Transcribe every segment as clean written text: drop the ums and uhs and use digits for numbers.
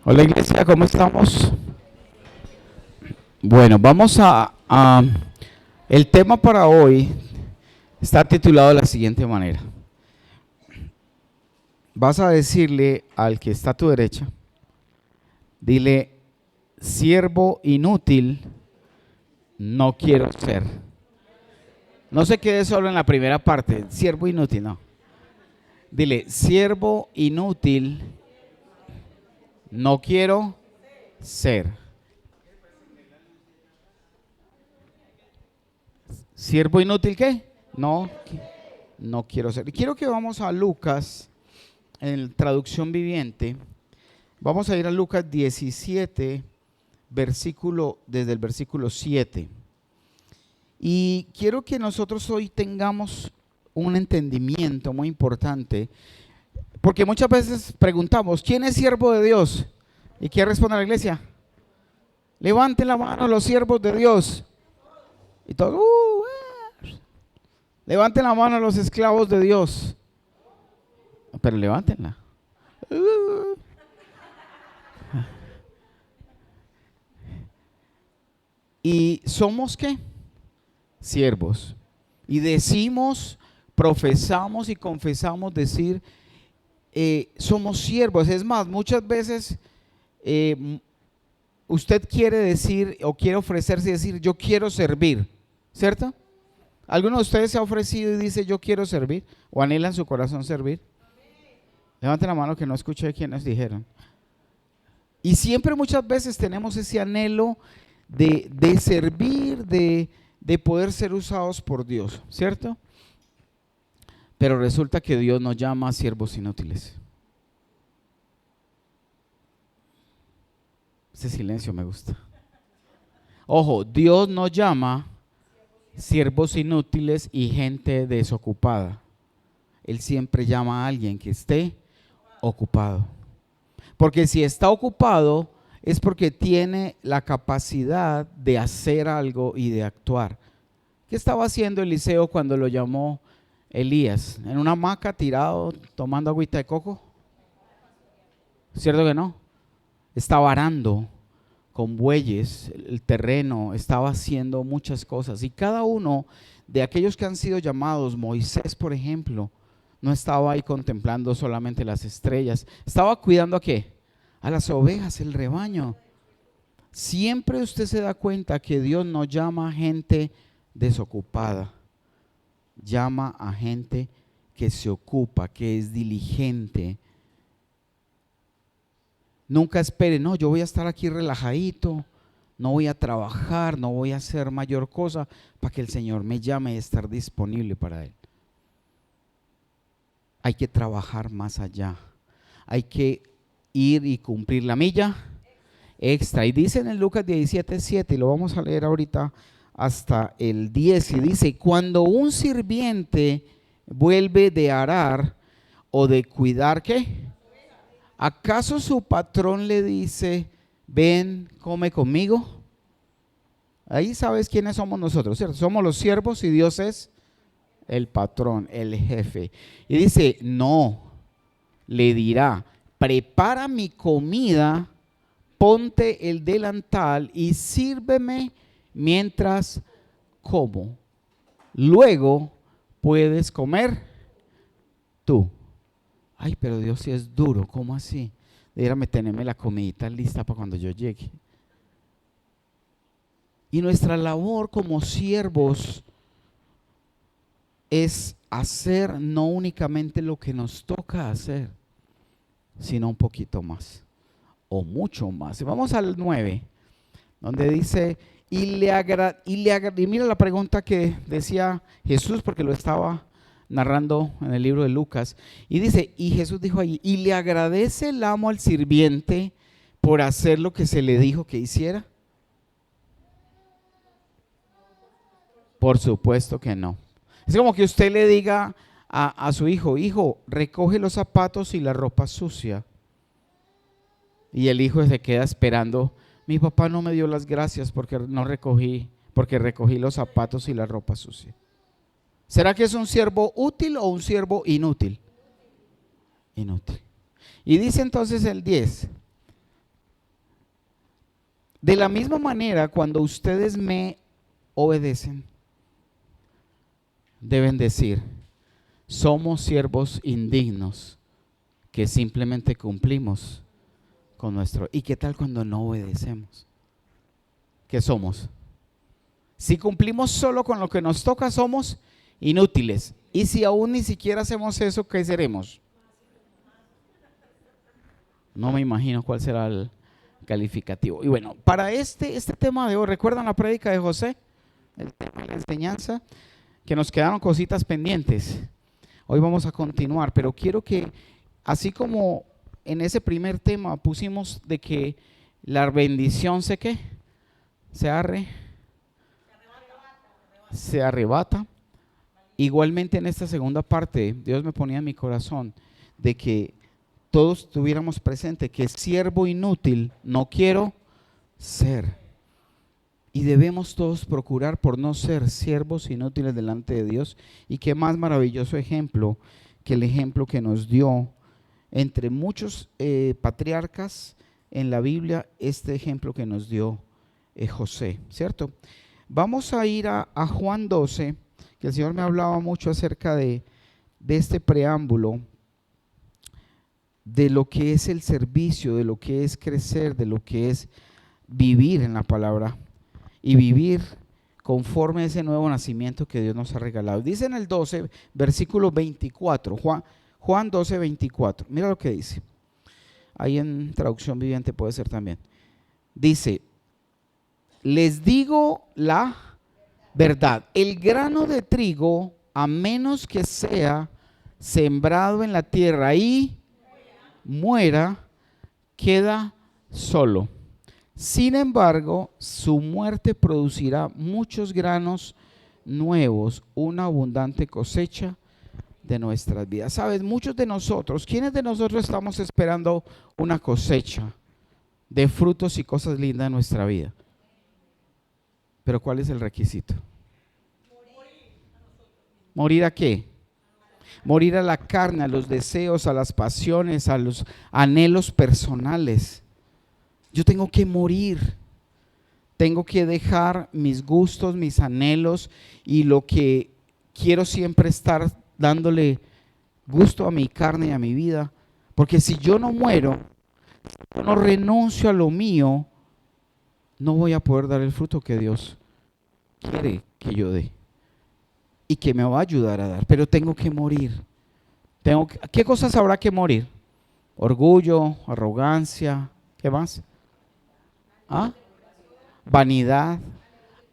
Hola iglesia, ¿cómo estamos? Bueno, el tema para hoy está titulado de la siguiente manera. Vas a decirle al que está a tu derecha, dile, siervo inútil, no quiero ser. No se quede solo en la primera parte, siervo inútil, no. Dile, siervo inútil, no quiero ser. ¿Siervo inútil qué? No quiero ser. Y quiero que vamos a Lucas, en traducción viviente. Vamos a ir a Lucas 17, desde el versículo 7. Y quiero que nosotros hoy tengamos un entendimiento muy importante, porque muchas veces preguntamos, ¿quién es siervo de Dios? ¿Y qué responde la iglesia? Levanten la mano los siervos de Dios. Y todos, levanten la mano los esclavos de Dios. Pero levántenla. ¿Y somos qué? Siervos. Y decimos, profesamos y confesamos decir, somos siervos. Es más, muchas veces usted quiere decir o quiere ofrecerse y decir, yo quiero servir, ¿cierto? ¿Alguno de ustedes se ha ofrecido y dice, yo quiero servir? ¿O anhela en su corazón servir? Levanten la mano que no escuché quienes dijeron. Y siempre muchas veces tenemos ese anhelo de servir, de poder ser usados por Dios, ¿cierto? Pero resulta que Dios nos llama a siervos inútiles. Ese silencio me gusta. Ojo, Dios nos llama siervos inútiles y gente desocupada. Él siempre llama a alguien que esté ocupado. Porque si está ocupado es porque tiene la capacidad de hacer algo y de actuar. ¿Qué estaba haciendo Eliseo cuando lo llamó Elías? ¿En una hamaca tirado tomando agüita de coco? ¿Cierto que no? Estaba arando con bueyes el terreno, estaba haciendo muchas cosas. Y cada uno de aquellos que han sido llamados, Moisés por ejemplo, no estaba ahí contemplando solamente las estrellas, estaba cuidando ¿a qué? A las ovejas, el rebaño. Siempre usted se da cuenta que Dios no llama a gente desocupada, llama a gente que se ocupa, que es diligente. Nunca espere, no, yo voy a estar aquí relajadito, no voy a trabajar, no voy a hacer mayor cosa para que el Señor me llame y estar disponible para Él. Hay que trabajar más allá, hay que ir y cumplir la milla extra. Y dice en el Lucas 17:7, y lo vamos a leer ahorita hasta el 10, y dice, cuando un sirviente vuelve de arar o de cuidar, ¿qué? ¿Acaso su patrón le dice, ven, come conmigo? Ahí sabes quiénes somos nosotros, ¿cierto? Somos los siervos y Dios es el patrón, el jefe. Y dice, no, le dirá, prepara mi comida, ponte el delantal y sírveme mientras como. Luego puedes comer tú. Ay, pero Dios sí es duro, ¿cómo así? Déjame tenerme la comidita lista para cuando yo llegue. Y nuestra labor como siervos es hacer no únicamente lo que nos toca hacer, sino un poquito más o mucho más. Y vamos al 9, donde dice, y mira la pregunta que decía Jesús, porque lo estaba narrando en el libro de Lucas, y dice, y Jesús dijo allí, ¿y le agradece el amo al sirviente por hacer lo que se le dijo que hiciera? Por supuesto que no. Es como que usted le diga a su hijo, hijo, recoge los zapatos y la ropa sucia. Y el hijo se queda esperando, mi papá no me dio las gracias porque recogí los zapatos y la ropa sucia. ¿Será que es un siervo útil o un siervo inútil? Inútil. Y dice entonces el 10, De la misma manera, cuando ustedes me obedecen, deben decir, somos siervos indignos que simplemente cumplimos con nuestro. ¿Y qué tal cuando no obedecemos? ¿Qué somos? Si cumplimos solo con lo que nos toca, somos inútiles. Y si aún ni siquiera hacemos eso, ¿qué seremos? No me imagino cuál será el calificativo. Y bueno, para este tema de hoy, ¿recuerdan la prédica de José? El tema de la enseñanza, que nos quedaron cositas pendientes. Hoy vamos a continuar, pero quiero que, así como en ese primer tema pusimos de que la bendición se arrebata. Igualmente en esta segunda parte, Dios me ponía en mi corazón de que todos tuviéramos presente que siervo inútil no quiero ser. Y debemos todos procurar por no ser siervos inútiles delante de Dios. Y qué más maravilloso ejemplo que el ejemplo que nos dio entre muchos patriarcas en la Biblia, este ejemplo que nos dio José, ¿cierto? Vamos a ir a Juan 12, que el Señor me hablaba mucho acerca de este preámbulo, de lo que es el servicio, de lo que es crecer, de lo que es vivir en la palabra y vivir conforme a ese nuevo nacimiento que Dios nos ha regalado. Dice en el 12, versículo 24, Juan 12, 24, mira lo que dice, ahí en traducción viviente puede ser también, dice, les digo la verdad, el grano de trigo, a menos que sea sembrado en la tierra y muera, queda solo. Sin embargo, su muerte producirá muchos granos nuevos, una abundante cosecha de nuestras vidas. Sabes, muchos de nosotros, ¿quiénes de nosotros estamos esperando una cosecha de frutos y cosas lindas en nuestra vida? Pero ¿cuál es el requisito? ¿Morir a qué? Morir a la carne, a los deseos, a las pasiones, a los anhelos personales. Yo tengo que morir. Tengo que dejar mis gustos, mis anhelos y lo que quiero siempre estar dándole gusto a mi carne y a mi vida. Porque si yo no muero, yo no renuncio a lo mío, no voy a poder dar el fruto que Dios quiere que yo dé y que me va a ayudar a dar, pero tengo que morir. ¿Qué cosas habrá que morir? Orgullo, arrogancia, ¿qué más? ¿Ah? Vanidad,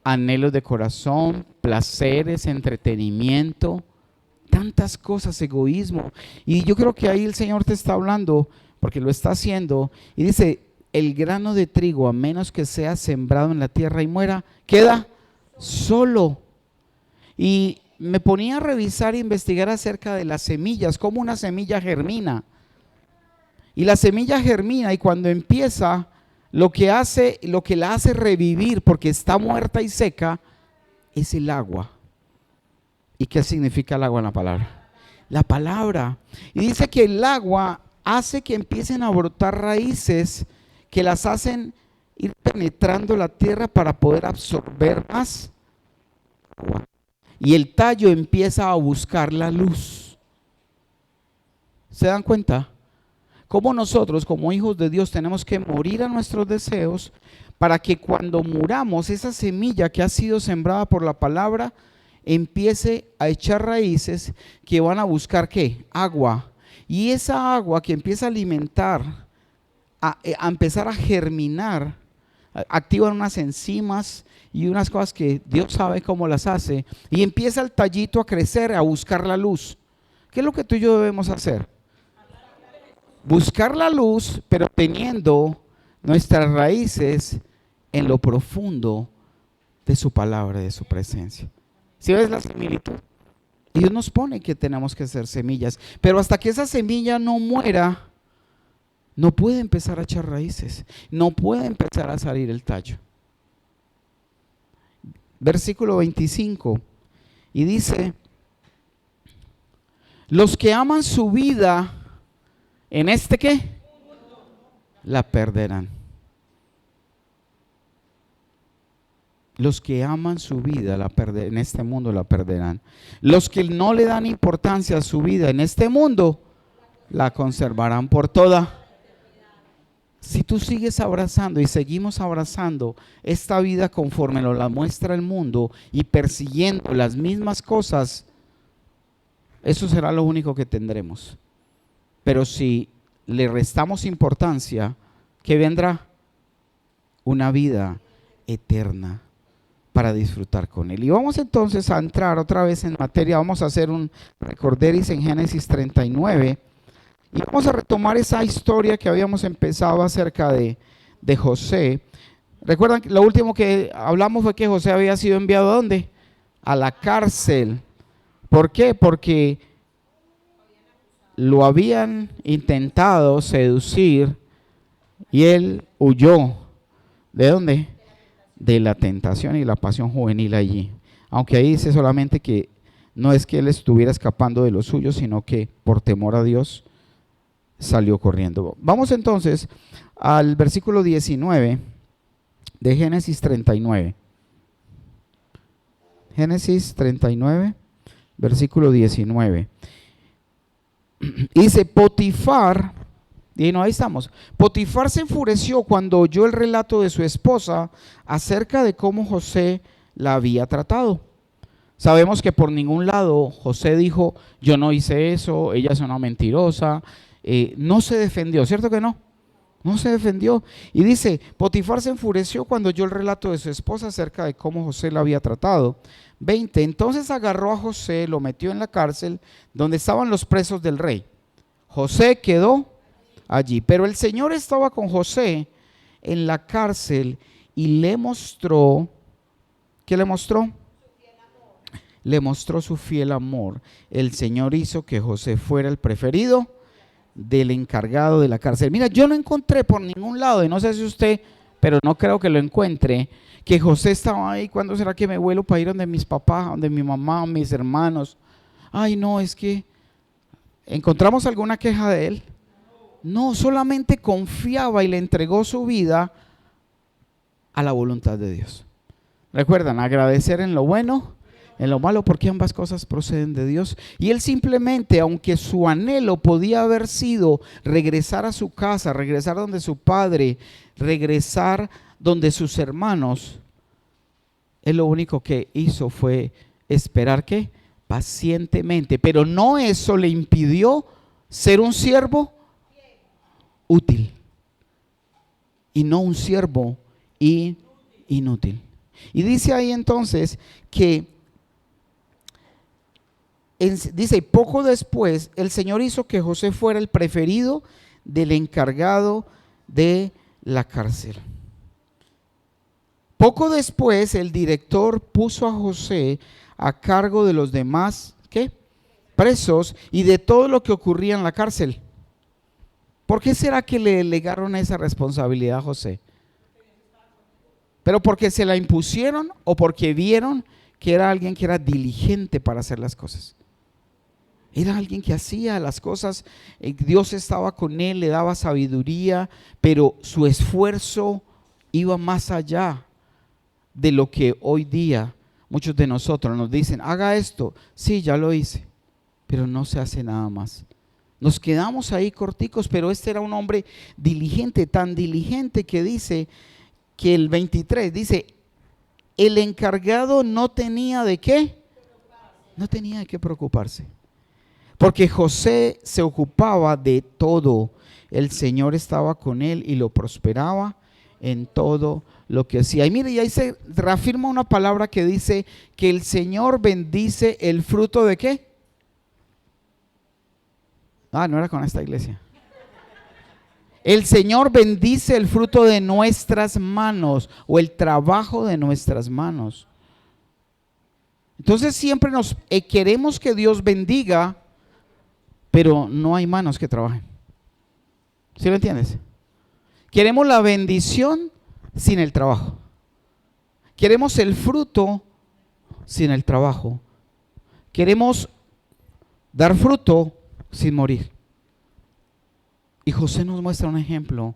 anhelos de corazón, placeres, entretenimiento, tantas cosas, egoísmo. Y yo creo que ahí el Señor te está hablando, porque lo está haciendo, y dice, el grano de trigo, a menos que sea sembrado en la tierra y muera, queda solo. Y me ponía a revisar e investigar acerca de las semillas, cómo una semilla germina. Y la semilla germina y cuando empieza, lo que la hace revivir porque está muerta y seca, es el agua. ¿Y qué significa el agua en la palabra? La palabra. Y dice que el agua hace que empiecen a brotar raíces que las hacen ir penetrando la tierra para poder absorber más agua. Y el tallo empieza a buscar la luz. ¿Se dan cuenta? Cómo nosotros, como hijos de Dios, tenemos que morir a nuestros deseos para que cuando muramos, esa semilla que ha sido sembrada por la palabra empiece a echar raíces que van a buscar ¿qué? Agua. Y esa agua que empieza a alimentar, a empezar a germinar, activan unas enzimas y unas cosas que Dios sabe cómo las hace, y empieza el tallito a crecer, a buscar la luz. ¿Qué es lo que tú y yo debemos hacer? Buscar la luz, pero teniendo nuestras raíces en lo profundo de su palabra, de su presencia. ¿Sí ves la similitud? Y Dios nos pone que tenemos que ser semillas, pero hasta que esa semilla no muera, no puede empezar a echar raíces, no puede empezar a salir el tallo. Versículo 25, y dice, los que aman su vida, ¿en este qué? La perderán. Los que aman su vida en este mundo la perderán. Los que no le dan importancia a su vida en este mundo la conservarán por toda. Si tú sigues abrazando y seguimos abrazando esta vida conforme nos la muestra el mundo y persiguiendo las mismas cosas, eso será lo único que tendremos. Pero si le restamos importancia, ¿qué vendrá? Una vida eterna para disfrutar con Él. Y vamos entonces a entrar otra vez en materia. Vamos a hacer un recorderis en Génesis 39 y vamos a retomar esa historia que habíamos empezado acerca de José. Recuerdan que lo último que hablamos fue que José había sido enviado ¿a dónde? A la cárcel. ¿Por qué? Porque lo habían intentado seducir y él huyó. ¿De dónde? De la tentación y la pasión juvenil allí. Aunque ahí dice solamente que no es que él estuviera escapando de lo suyo, sino que por temor a Dios salió corriendo. Vamos entonces al versículo 19 de Génesis 39. Génesis 39, versículo 19. Dice Potifar, y no, ahí estamos. Potifar se enfureció cuando oyó el relato de su esposa acerca de cómo José la había tratado. Sabemos que por ningún lado José dijo, yo no hice eso, ella es una mentirosa. No se defendió, ¿cierto que no? No se defendió. Y dice, Potifar se enfureció cuando oyó el relato de su esposa acerca de cómo José la había tratado. 20. Entonces agarró a José, lo metió en la cárcel donde estaban los presos del rey. José quedó allí, pero el Señor estaba con José en la cárcel y le mostró, ¿qué le mostró? Le mostró su fiel amor. El Señor hizo que José fuera el preferido del encargado de la cárcel. Mira, yo no encontré por ningún lado, y no sé si usted, pero no creo que lo encuentre, que José estaba ahí, ¿cuándo será que me vuelo para ir donde mis papás, donde mi mamá, mis hermanos? Ay, no, es que ¿encontramos alguna queja de él? No, solamente confiaba y le entregó su vida a la voluntad de Dios. Recuerdan, agradecer en lo bueno, en lo malo, porque ambas cosas proceden de Dios. Y él simplemente, aunque su anhelo podía haber sido regresar a su casa, regresar donde su padre, regresar donde sus hermanos, él lo único que hizo fue esperar ¿qué? Pacientemente. Pero no eso le impidió ser un siervo útil y no un siervo inútil. Y dice ahí entonces que dice, poco después el Señor hizo que José fuera el preferido del encargado de la cárcel. Poco después el director puso a José a cargo de los demás ¿qué? Presos y de todo lo que ocurría en la cárcel. ¿Por qué será que le delegaron esa responsabilidad a José? ¿Pero porque se la impusieron o porque vieron que era alguien que era diligente para hacer las cosas? Era alguien que hacía las cosas, Dios estaba con él, le daba sabiduría, pero su esfuerzo iba más allá de lo que hoy día muchos de nosotros nos dicen, haga esto, sí, ya lo hice, pero no se hace nada más. Nos quedamos ahí corticos, pero este era un hombre diligente, tan diligente que dice que el 23 dice, el encargado no tenía de qué, no tenía de qué preocuparse. Porque José se ocupaba de todo. El Señor estaba con él y lo prosperaba en todo lo que hacía. Y mire, y ahí se reafirma una palabra que dice que el Señor bendice el fruto de ¿qué? Ah, no era con esta iglesia. El Señor bendice el fruto de nuestras manos o el trabajo de nuestras manos. Entonces siempre nos queremos que Dios bendiga, pero no hay manos que trabajen. ¿Sí lo entiendes? Queremos la bendición sin el trabajo. Queremos el fruto sin el trabajo. Queremos dar fruto sin morir. Y José nos muestra un ejemplo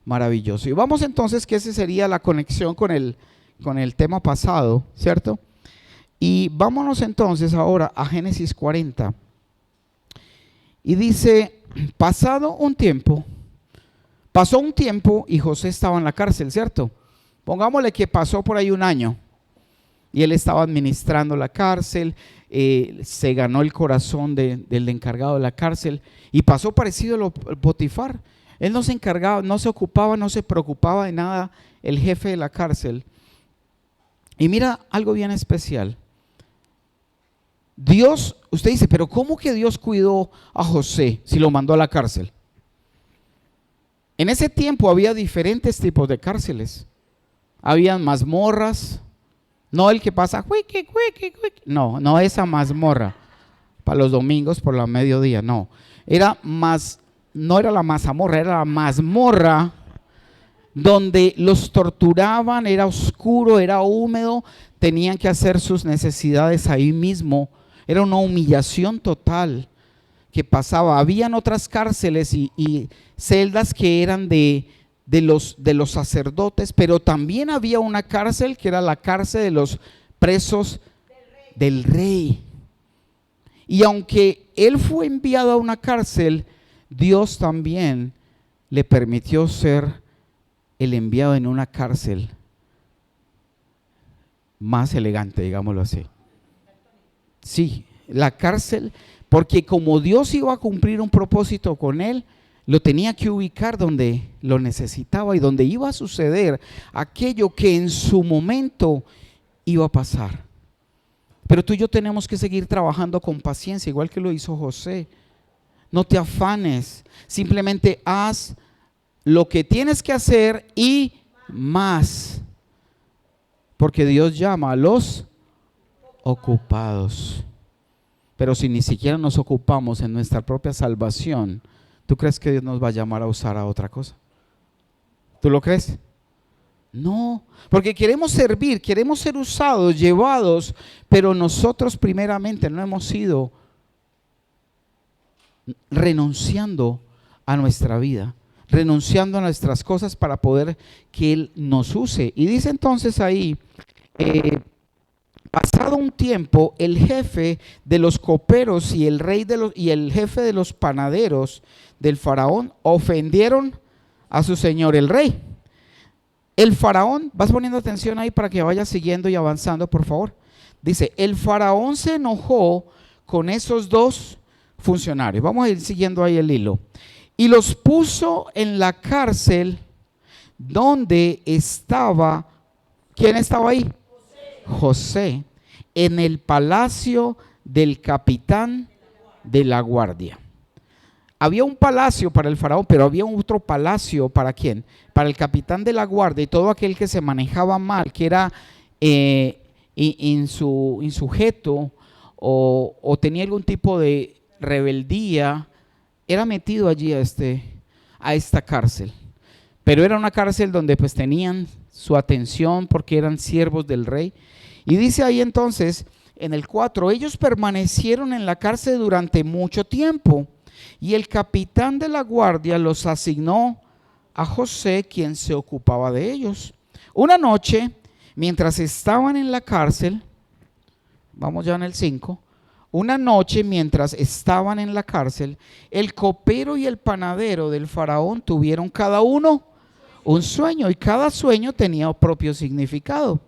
maravilloso. Y vamos entonces que esa sería la conexión con el con el tema pasado, ¿cierto? Y vámonos entonces ahora a Génesis 40. Y dice, pasó un tiempo y José estaba en la cárcel, ¿cierto? Pongámosle que pasó por ahí un año y él estaba administrando la cárcel, se ganó el corazón del encargado de la cárcel y pasó parecido a lo Potifar. Él no se encargaba, no se ocupaba, no se preocupaba de nada, el jefe de la cárcel. Y mira algo bien especial. Dios, usted dice, pero ¿cómo que Dios cuidó a José si lo mandó a la cárcel? En ese tiempo había diferentes tipos de cárceles. Habían mazmorras, no el que pasa, no esa mazmorra para los domingos por la mediodía, no. No era la mazamorra, era la mazmorra donde los torturaban, era oscuro, era húmedo, tenían que hacer sus necesidades ahí mismo. Era una humillación total que pasaba. Habían otras cárceles y celdas que eran de los sacerdotes, pero también había una cárcel que era la cárcel de los presos del rey. Y aunque él fue enviado a una cárcel, Dios también le permitió ser el enviado en una cárcel más elegante, digámoslo así. Sí, la cárcel, porque como Dios iba a cumplir un propósito con él, lo tenía que ubicar donde lo necesitaba y donde iba a suceder aquello que en su momento iba a pasar. Pero tú y yo tenemos que seguir trabajando con paciencia, igual que lo hizo José. No te afanes, simplemente haz lo que tienes que hacer y más. Porque Dios llama a los ocupados. Pero si ni siquiera nos ocupamos en nuestra propia salvación, ¿tú crees que Dios nos va a llamar a usar a otra cosa? ¿Tú lo crees? No, porque queremos servir, queremos ser usados, llevados, pero nosotros primeramente no hemos ido renunciando a nuestra vida, renunciando a nuestras cosas para poder que Él nos use. Y dice entonces ahí, pasado un tiempo, el jefe de los coperos y el jefe de los panaderos del faraón ofendieron a su señor el rey. El faraón, vas poniendo atención ahí para que vayas siguiendo y avanzando, por favor. Dice, el faraón se enojó con esos dos funcionarios. Vamos a ir siguiendo ahí el hilo. Y los puso en la cárcel donde estaba, ¿quién estaba ahí? José, en el palacio del capitán de la guardia. Había un palacio para el faraón, pero había otro palacio ¿para quién? Para el capitán de la guardia y todo aquel que se manejaba mal, que era insujeto o tenía algún tipo de rebeldía, era metido allí a esta cárcel. Pero era una cárcel donde pues tenían su atención porque eran siervos del rey. Y dice ahí entonces, en el 4, ellos permanecieron en la cárcel durante mucho tiempo. Y el capitán de la guardia los asignó a José, quien se ocupaba de ellos. Una noche, mientras estaban en la cárcel, vamos ya en el 5, una noche mientras estaban en la cárcel, el copero y el panadero del faraón tuvieron cada uno un sueño y cada sueño tenía propio significado.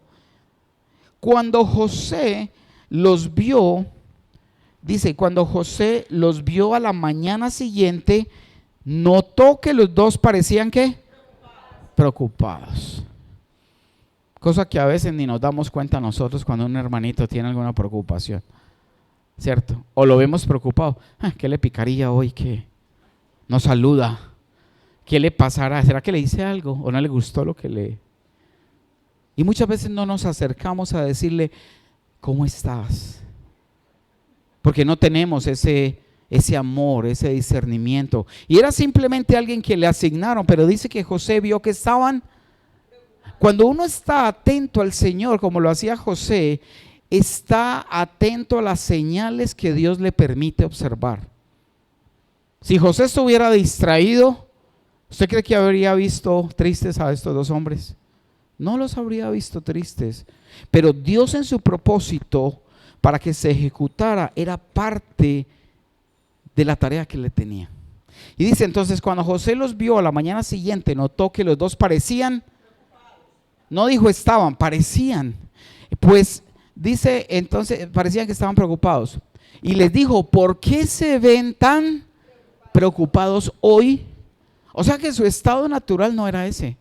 Cuando José los vio, dice, cuando José los vio a la mañana siguiente, notó que los dos parecían ¿qué? Preocupados. Cosa que a veces ni nos damos cuenta nosotros cuando un hermanito tiene alguna preocupación, ¿cierto? O lo vemos preocupado. ¿Qué le picaría hoy que no saluda? ¿Qué le pasará? ¿Será que le hice algo o no le gustó lo que le...? Y muchas veces no nos acercamos a decirle, ¿cómo estás? Porque no tenemos ese amor, ese discernimiento. Y era simplemente alguien que le asignaron, pero dice que José vio que estaban... Cuando uno está atento al Señor, como lo hacía José, está atento a las señales que Dios le permite observar. Si José estuviera distraído, ¿usted cree que habría visto tristes a estos dos hombres? no los habría visto tristes, pero Dios en su propósito para que se ejecutara era parte de la tarea que le tenía. Y dice entonces, cuando José los vio a la mañana siguiente, notó que los dos parecían, no dijo estaban, parecían, pues dice entonces, parecían que estaban preocupados. Y les dijo, ¿por qué se ven tan preocupados hoy? O sea que su estado natural no era ese.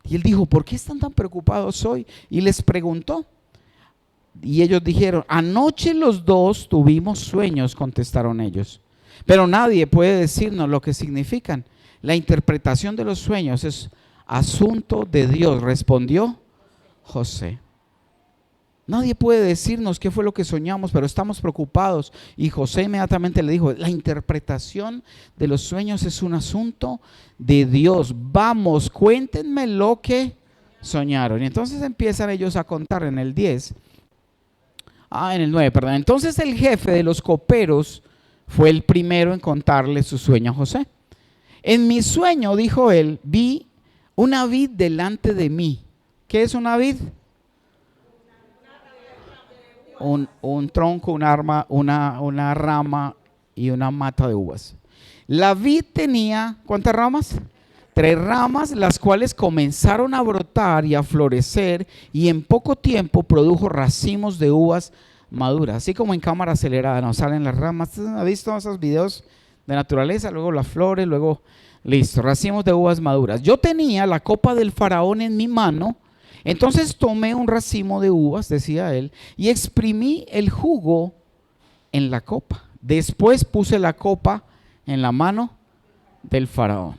Y él dijo, ¿por qué están tan preocupados hoy? Y les preguntó. Y ellos dijeron, anoche los dos tuvimos sueños, contestaron ellos. Pero nadie puede decirnos lo que significan. La interpretación de los sueños es asunto de Dios, respondió José. Nadie puede decirnos qué fue lo que soñamos, pero estamos preocupados. Y José inmediatamente le dijo, la interpretación de los sueños es un asunto de Dios. Vamos, cuéntenme lo que soñaron. Y entonces empiezan ellos a contar en el 10. En el 9, perdón. Entonces el jefe de los coperos fue el primero en contarle su sueño a José. En mi sueño, dijo él, vi una vid delante de mí. ¿Qué es una vid? Un tronco, una rama y una mata de uvas. La vid tenía, ¿cuántas ramas? 3 ramas, las cuales comenzaron a brotar y a florecer, y en poco tiempo produjo racimos de uvas maduras, así como en cámara acelerada, nos salen las ramas. ¿Usted ha visto esos videos de naturaleza? Luego las flores, luego listo, racimos de uvas maduras. Yo tenía la copa del faraón en mi mano. Entonces tomé un racimo de uvas, decía él, y exprimí el jugo en la copa. Después puse la copa en la mano del faraón.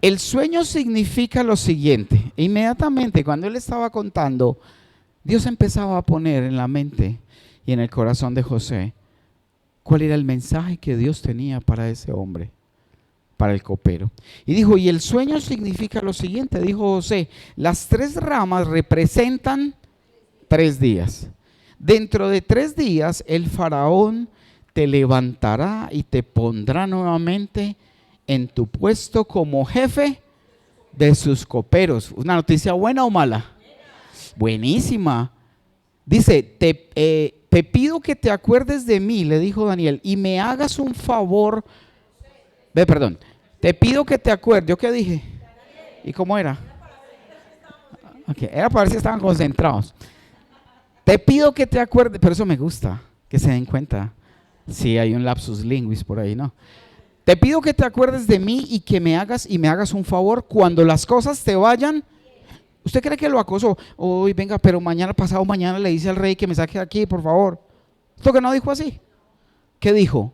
El sueño significa lo siguiente. Inmediatamente cuando él estaba contando, Dios empezaba a poner en la mente y en el corazón de José cuál era el mensaje que Dios tenía para ese hombre, para el copero. Y dijo, y el sueño significa lo siguiente, dijo José, las 3 ramas representan 3 días. Dentro de 3 días el faraón te levantará y te pondrá nuevamente en tu puesto como jefe de sus coperos. ¿Una noticia buena o mala? Buenísima. Dice, te pido que te acuerdes de mí, le dijo Daniel, y me hagas un favor. Te pido que te acuerdes. ¿Yo qué dije? ¿Y cómo era? Okay, era para ver si estaban concentrados. Te pido que te acuerdes, pero eso me gusta, que se den cuenta. Sí, hay un lapsus linguis por ahí, ¿no? Te pido que te acuerdes de mí y que me hagas un favor cuando las cosas te vayan. ¿Usted cree que lo acosó? Uy, venga, pero mañana, pasado mañana le dice al rey que me saque de aquí, por favor. ¿Esto que no dijo así? ¿Qué dijo?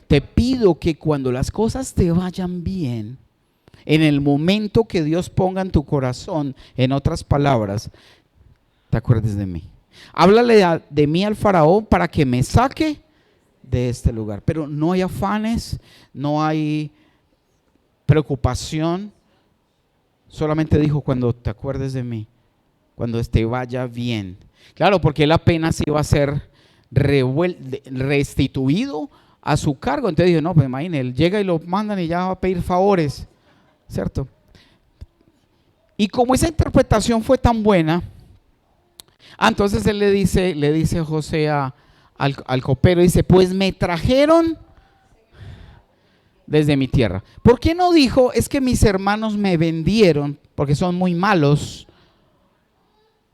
Te pido que cuando las cosas te vayan bien, en el momento que Dios ponga en tu corazón, en otras palabras, te acuerdes de mí. Háblale de mí al faraón para que me saque de este lugar. Pero no hay afanes, no hay preocupación. Solamente dijo cuando te acuerdes de mí, cuando te vaya bien. Claro, porque él apenas iba a ser restituido a su cargo. Entonces dijo, no, pues imagínate, él llega y lo mandan y ya va a pedir favores, ¿cierto? Y como esa interpretación fue tan buena, entonces él le dice José al copero, dice, pues me trajeron desde mi tierra. ¿Por qué no dijo, es que mis hermanos me vendieron porque son muy malos,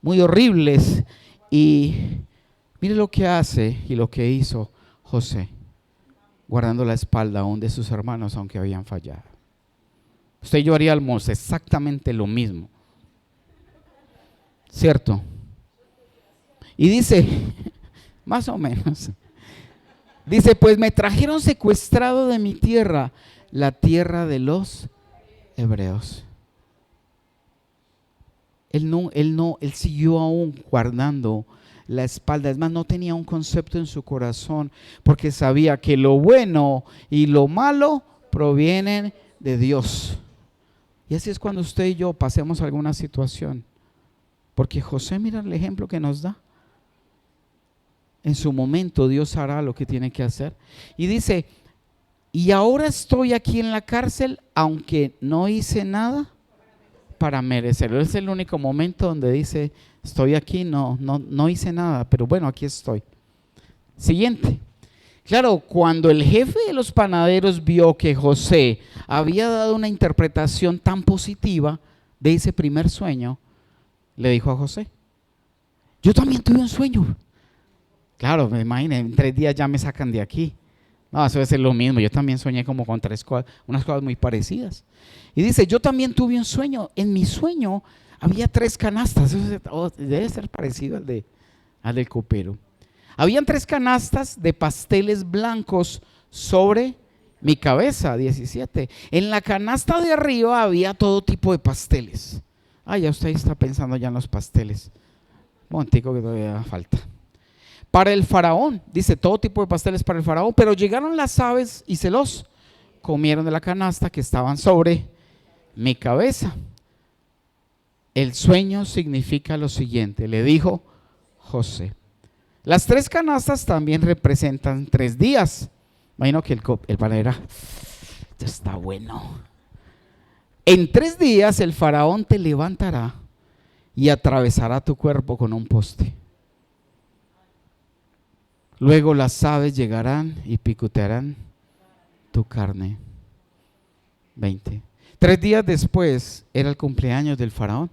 muy horribles? Y mire lo que hace y lo que hizo José, guardando la espalda aún de sus hermanos, aunque habían fallado. Usted y yo haríamos exactamente lo mismo, ¿cierto? Y dice, más o menos, dice, pues me trajeron secuestrado de mi tierra, la tierra de los hebreos. Él siguió aún guardando la espalda. Es más, no tenía un concepto en su corazón, porque sabía que lo bueno y lo malo provienen de Dios. Y así es cuando usted y yo pasemos alguna situación, porque José, mira el ejemplo que nos da. En su momento Dios hará lo que tiene que hacer. Y dice, y ahora estoy aquí en la cárcel, aunque no hice nada para merecerlo. Es el único momento donde dice, estoy aquí, no hice nada, pero bueno, aquí estoy. Siguiente. Claro, cuando el jefe de los panaderos vio que José había dado una interpretación tan positiva de ese primer sueño, le dijo a José, yo también tuve un sueño. Claro, me imagino, en 3 días ya me sacan de aquí. No, eso debe ser lo mismo. Yo también soñé como con unas cosas muy parecidas. Y dice, yo también tuve un sueño. En mi sueño había 3 canastas. Eso debe ser parecido al del copero. Habían 3 canastas de pasteles blancos sobre mi cabeza, 17. En la canasta de arriba había todo tipo de pasteles. Ya usted está pensando ya en los pasteles. Un momentico que todavía falta. Para el faraón, dice todo tipo de pasteles para el faraón, pero llegaron las aves y se los comieron de la canasta que estaban sobre mi cabeza. El sueño significa lo siguiente, le dijo José. Las 3 canastas también representan 3 días. Imagino que el panadero, esto está bueno. En 3 días el faraón te levantará y atravesará tu cuerpo con un poste. Luego las aves llegarán y picotearán tu carne. 20. 3 días después era el cumpleaños del faraón,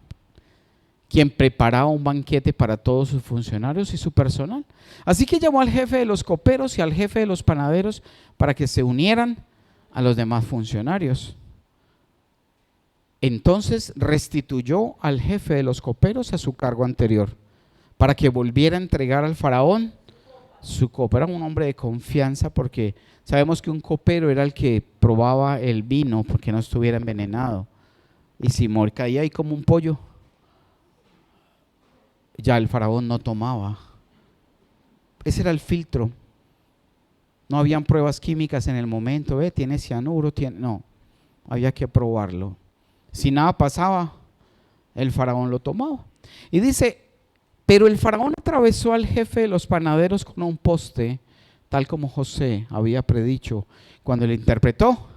quien preparaba un banquete para todos sus funcionarios y su personal. Así que llamó al jefe de los coperos y al jefe de los panaderos para que se unieran a los demás funcionarios. Entonces restituyó al jefe de los coperos a su cargo anterior, para que volviera a entregar al faraón su copa. Era un hombre de confianza, porque sabemos que un copero era el que probaba el vino porque no estuviera envenenado. Y si caía ahí como un pollo, ya el faraón no tomaba. Ese era el filtro. No habían pruebas químicas en el momento. Tiene cianuro, no, había que probarlo. Si nada pasaba, el faraón lo tomaba. Y dice, pero el faraón atravesó al jefe de los panaderos con un poste, tal como José había predicho cuando le interpretó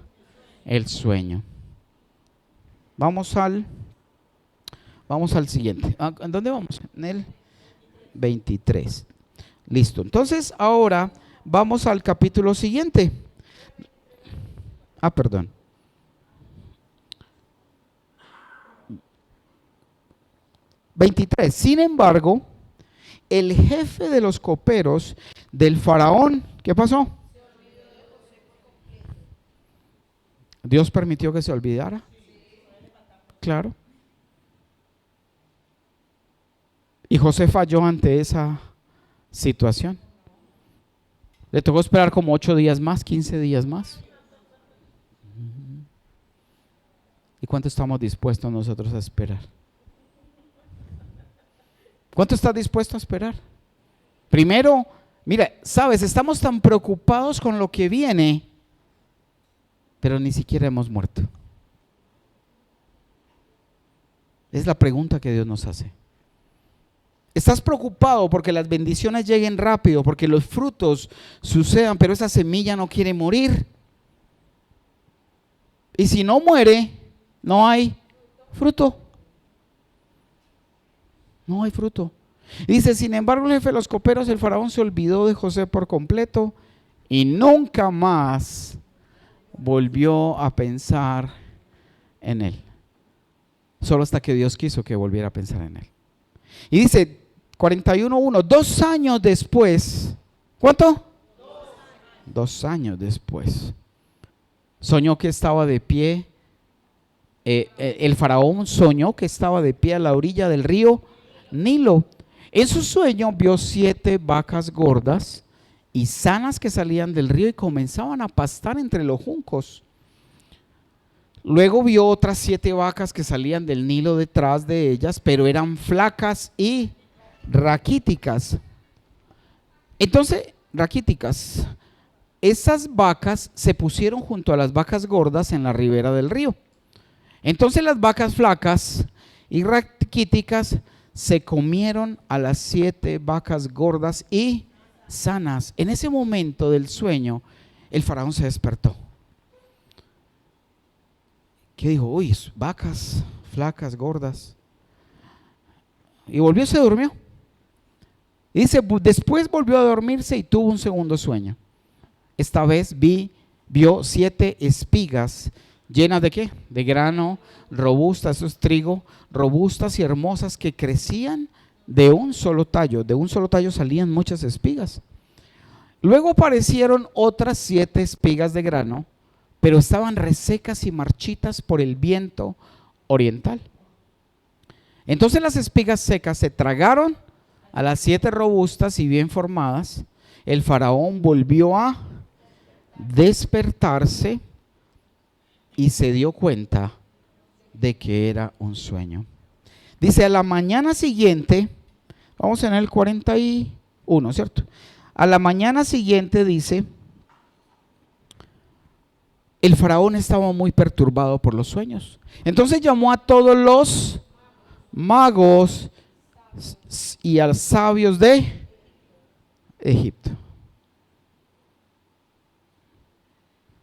el sueño. Vamos al siguiente. ¿En dónde vamos? En el 23. Listo. Entonces ahora vamos al capítulo siguiente. Perdón. Sin embargo, el jefe de los coperos del faraón, ¿qué pasó? ¿Dios permitió que se olvidara? Claro. Y José falló ante esa situación. Le tocó esperar como 8 días más, 15 días más. ¿Y cuánto estamos dispuestos nosotros a esperar? ¿Cuánto estás dispuesto a esperar? Primero, mira, sabes, estamos tan preocupados con lo que viene, pero ni siquiera hemos muerto. Es la pregunta que Dios nos hace. Estás preocupado porque las bendiciones lleguen rápido, porque los frutos sucedan, pero esa semilla no quiere morir. Y si no muere, no hay fruto. No hay fruto. Y dice, sin embargo, el jefe de los coperos, el faraón, se olvidó de José por completo y nunca más volvió a pensar en él. Solo hasta que Dios quiso que volviera a pensar en él. Y dice 41:1, 2 años después, ¿cuánto? 2 años después, soñó que estaba de pie, el faraón soñó que estaba de pie a la orilla del río Nilo. En su sueño vio 7 vacas gordas y sanas que salían del río y comenzaban a pastar entre los juncos. Luego vio otras 7 vacas que salían del Nilo detrás de ellas, pero eran flacas y raquíticas. Entonces, raquíticas, esas vacas se pusieron junto a las vacas gordas en la ribera del río. Entonces las vacas flacas y raquíticas se comieron a las 7 vacas gordas y sanas. En ese momento del sueño, el faraón se despertó. ¿Qué dijo? Uy, vacas flacas, gordas. Y volvió y se durmió. Y dice, después volvió a dormirse y tuvo un segundo sueño. Esta vez vio 7 espigas llenas de ¿qué? De grano, robustas, eso es trigo, robustas y hermosas que crecían de un solo tallo. De un solo tallo salían muchas espigas. Luego aparecieron otras 7 espigas de grano, pero estaban resecas y marchitas por el viento oriental. Entonces las espigas secas se tragaron a las 7 robustas y bien formadas. El faraón volvió a despertarse y se dio cuenta de que era un sueño. Dice, a la mañana siguiente, vamos en el 41, ¿cierto? A la mañana siguiente dice, el faraón estaba muy perturbado por los sueños. Entonces llamó a todos los magos y a los sabios de Egipto.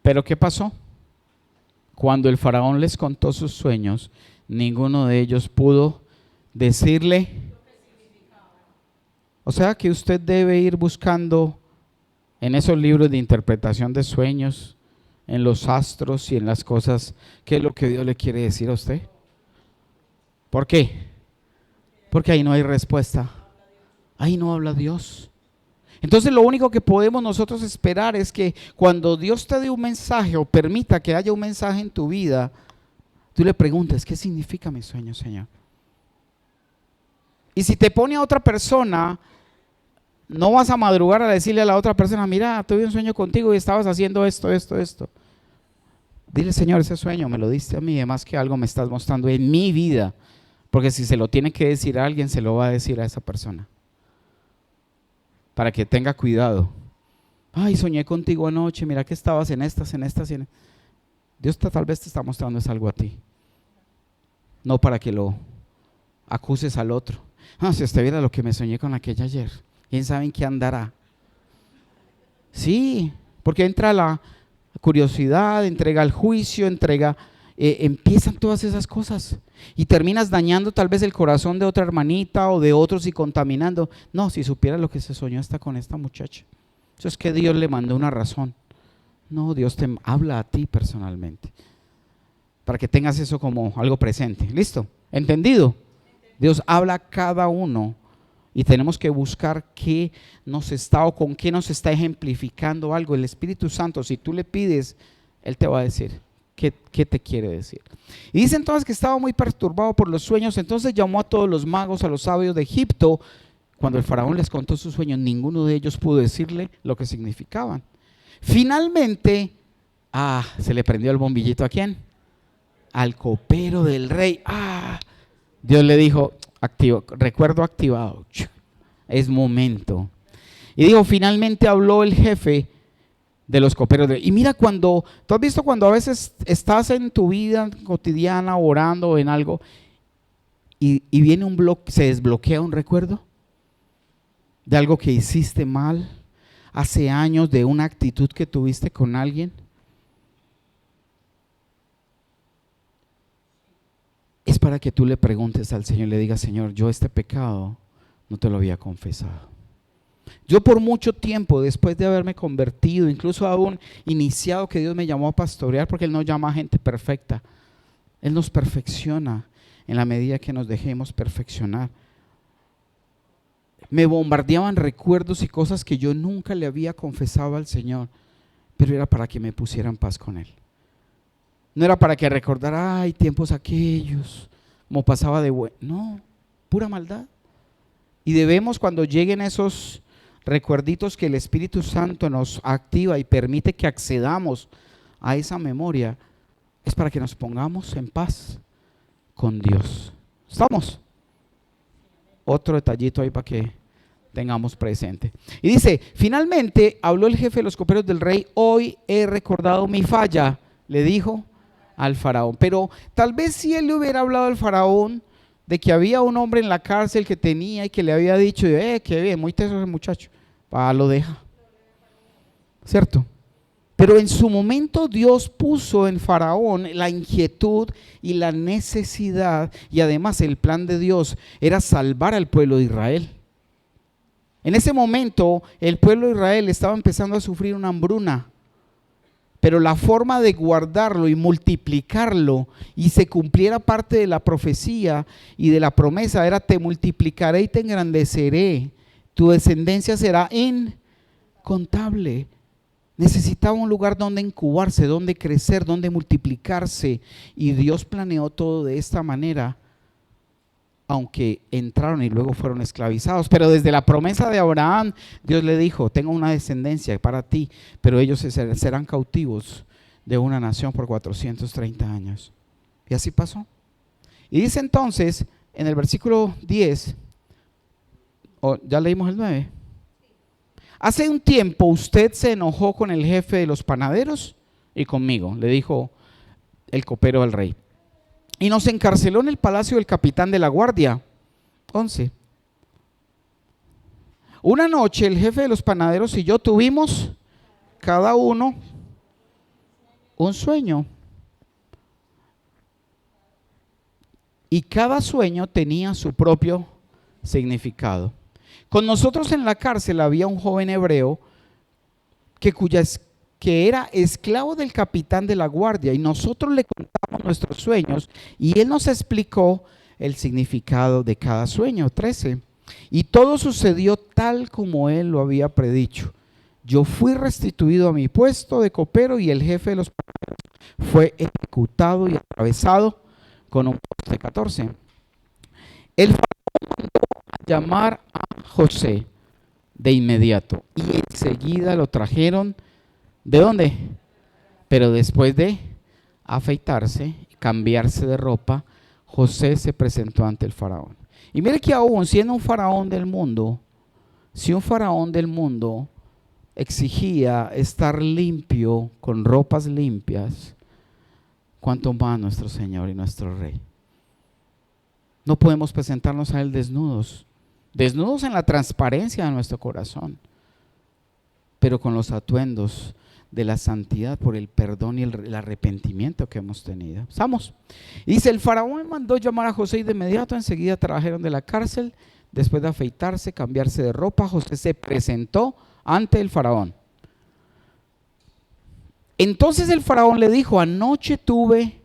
Pero ¿qué pasó? Cuando el faraón les contó sus sueños, ninguno de ellos pudo decirle. O sea que usted debe ir buscando en esos libros de interpretación de sueños, en los astros y en las cosas, qué es lo que Dios le quiere decir a usted. ¿Por qué? Porque ahí no hay respuesta. Ahí no habla Dios. Entonces lo único que podemos nosotros esperar es que cuando Dios te dé un mensaje o permita que haya un mensaje en tu vida, tú le preguntes, ¿qué significa mi sueño, Señor? Y si te pone a otra persona, no vas a madrugar a decirle a la otra persona, mira, tuve un sueño contigo y estabas haciendo esto. Dile, Señor, ese sueño me lo diste a mí, además que algo me estás mostrando en mi vida. Porque si se lo tiene que decir a alguien, se lo va a decir a esa persona. Para que tenga cuidado. Ay, soñé contigo anoche, mira que estabas en estas. Dios tal vez te está mostrando es algo a ti. No para que lo acuses al otro. Si usted viera lo que me soñé con aquella ayer. ¿Quién sabe en qué andará? Sí, porque entra la curiosidad, entrega el juicio, empiezan todas esas cosas. Y terminas dañando tal vez el corazón de otra hermanita o de otros y contaminando. No, si supiera lo que se soñó hasta con esta muchacha. Eso es que Dios le mandó una razón. No, Dios te habla a ti personalmente. Para que tengas eso como algo presente. ¿Listo? ¿Entendido? Dios habla a cada uno y tenemos que buscar qué nos está o con qué nos está ejemplificando algo. El Espíritu Santo, si tú le pides, Él te va a decir qué te quiere decir. Y dice entonces que estaba muy perturbado por los sueños, entonces llamó a todos los magos, a los sabios de Egipto. Cuando el faraón les contó sus sueños, ninguno de ellos pudo decirle lo que significaban. Finalmente, se le prendió el bombillito ¿a quién? Al copero del rey. Dios le dijo, recuerdo activado, es momento. Y dijo, finalmente habló el jefe de los coperos. Y mira, tú has visto cuando a veces estás en tu vida cotidiana orando en algo y viene un bloque, se desbloquea un recuerdo de algo que hiciste mal hace años, de una actitud que tuviste con alguien. Es para que tú le preguntes al Señor, le digas, Señor, yo este pecado no te lo había confesado. Yo por mucho tiempo, después de haberme convertido, incluso aún iniciado que Dios me llamó a pastorear, porque Él no llama a gente perfecta, Él nos perfecciona en la medida que nos dejemos perfeccionar. Me bombardeaban recuerdos y cosas que yo nunca le había confesado al Señor, pero era para que me pusiera en paz con Él. No era para que recordara, tiempos aquellos, como pasaba de bueno. No, pura maldad. Y debemos, cuando lleguen esos recuerditos que el Espíritu Santo nos activa y permite que accedamos a esa memoria, es para que nos pongamos en paz con Dios. ¿Estamos? Otro detallito ahí para que tengamos presente. Y dice, finalmente habló el jefe de los coperos del rey, hoy he recordado mi falla, le dijo al faraón. Pero tal vez si él le hubiera hablado al faraón de que había un hombre en la cárcel que tenía y que le había dicho, qué bien, muy teso ese muchacho, lo deja, ¿cierto? Pero en su momento Dios puso en Faraón la inquietud y la necesidad, y además el plan de Dios era salvar al pueblo de Israel. En ese momento el pueblo de Israel estaba empezando a sufrir una hambruna, pero la forma de guardarlo y multiplicarlo y se cumpliera parte de la profecía y de la promesa era: te multiplicaré y te engrandeceré, tu descendencia será incontable. Necesitaba un lugar donde incubarse, donde crecer, donde multiplicarse, y Dios planeó todo de esta manera, aunque entraron y luego fueron esclavizados. Pero desde la promesa de Abraham, Dios le dijo: tengo una descendencia para ti, pero ellos serán cautivos de una nación por 430 años. Y así pasó. Y dice entonces en el versículo 10, ya leímos el 9. Hace un tiempo usted se enojó con el jefe de los panaderos y conmigo, le dijo el copero al rey, y nos encarceló en el palacio del capitán de la guardia. 11. Una noche el jefe de los panaderos y yo tuvimos cada uno un sueño, y cada sueño tenía su propio significado. Con nosotros en la cárcel había un joven hebreo que era esclavo del capitán de la guardia, y nosotros le contamos nuestros sueños y él nos explicó el significado de cada sueño. 13. Y todo sucedió tal como él lo había predicho. Yo fui restituido a mi puesto de copero y el jefe de los panaderos fue ejecutado y atravesado con un poste. 14. El faraón mandó a llamar a José de inmediato y enseguida lo trajeron. ¿De dónde? Pero después de afeitarse, cambiarse de ropa, José se presentó ante el faraón. Y mire que aún siendo un faraón del mundo, si un faraón del mundo exigía estar limpio, con ropas limpias, cuánto más nuestro Señor y nuestro Rey. No podemos presentarnos a Él desnudos en la transparencia de nuestro corazón, pero con los atuendos de la santidad por el perdón y el arrepentimiento que hemos tenido. Vamos. Y dice: el faraón mandó llamar a José y de inmediato enseguida trajeron de la cárcel. Después de afeitarse, cambiarse de ropa, José se presentó ante el faraón. Entonces el faraón le dijo: anoche tuve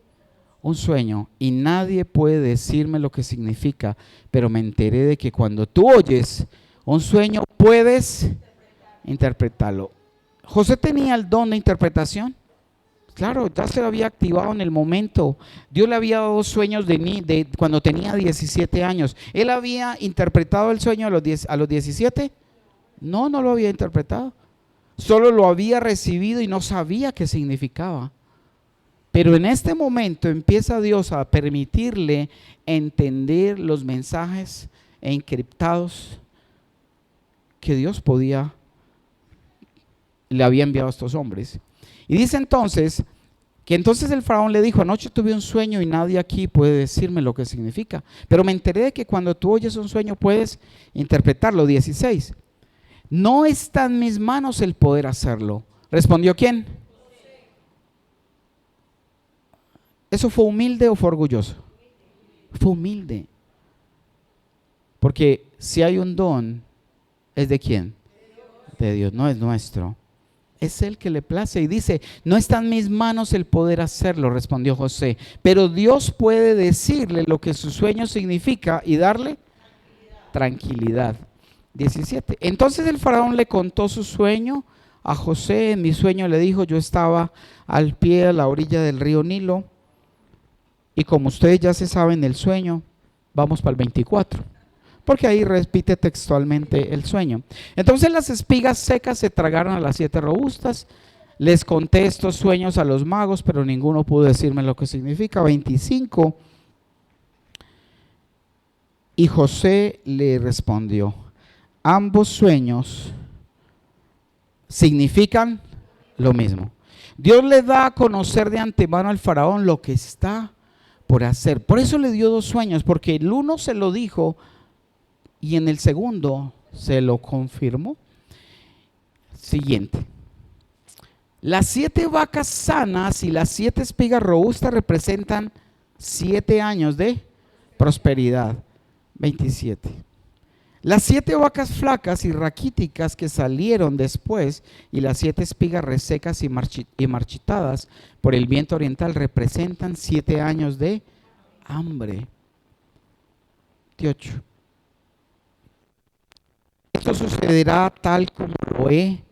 un sueño y nadie puede decirme lo que significa, pero me enteré de que cuando tú oyes un sueño puedes interpretarlo. José tenía el don de interpretación. Claro, ya se lo había activado en el momento. Dios le había dado sueños de cuando tenía 17 años. ¿Él había interpretado el sueño a los 17? No, no lo había interpretado. Solo lo había recibido y no sabía qué significaba. Pero en este momento empieza Dios a permitirle entender los mensajes encriptados que Dios le había enviado a estos hombres. Y dice entonces que entonces el faraón le dijo: anoche tuve un sueño y nadie aquí puede decirme lo que significa, pero me enteré de que cuando tú oyes un sueño puedes interpretarlo. 16. No está en mis manos el poder hacerlo. ¿Respondió quién? ¿Eso fue humilde o fue orgulloso? Fue humilde. Porque si hay un don, ¿es de quién? De Dios, no es nuestro. Es el que le place. Y dice: no está en mis manos el poder hacerlo, respondió José, pero Dios puede decirle lo que su sueño significa y darle tranquilidad. 17. Entonces el faraón le contó su sueño a José. En mi sueño le dijo: yo estaba al pie de la orilla del río Nilo, y como ustedes ya se saben el sueño, vamos para el 24, porque ahí repite textualmente el sueño. Entonces las espigas secas se tragaron a las 7 robustas. Les conté estos sueños a los magos, pero ninguno pudo decirme lo que significa. 25. Y José le respondió: ambos sueños significan lo mismo. Dios le da a conocer de antemano al faraón lo que está por hacer. Por eso le dio 2 sueños, porque el uno se lo dijo y en el segundo se lo confirmó. Siguiente. Las 7 vacas sanas y las 7 espigas robustas representan 7 años de prosperidad. 27. Las 7 vacas flacas y raquíticas que salieron después y las 7 espigas resecas y marchitadas por el viento oriental representan 7 años de hambre. 28. Esto sucederá tal como lo he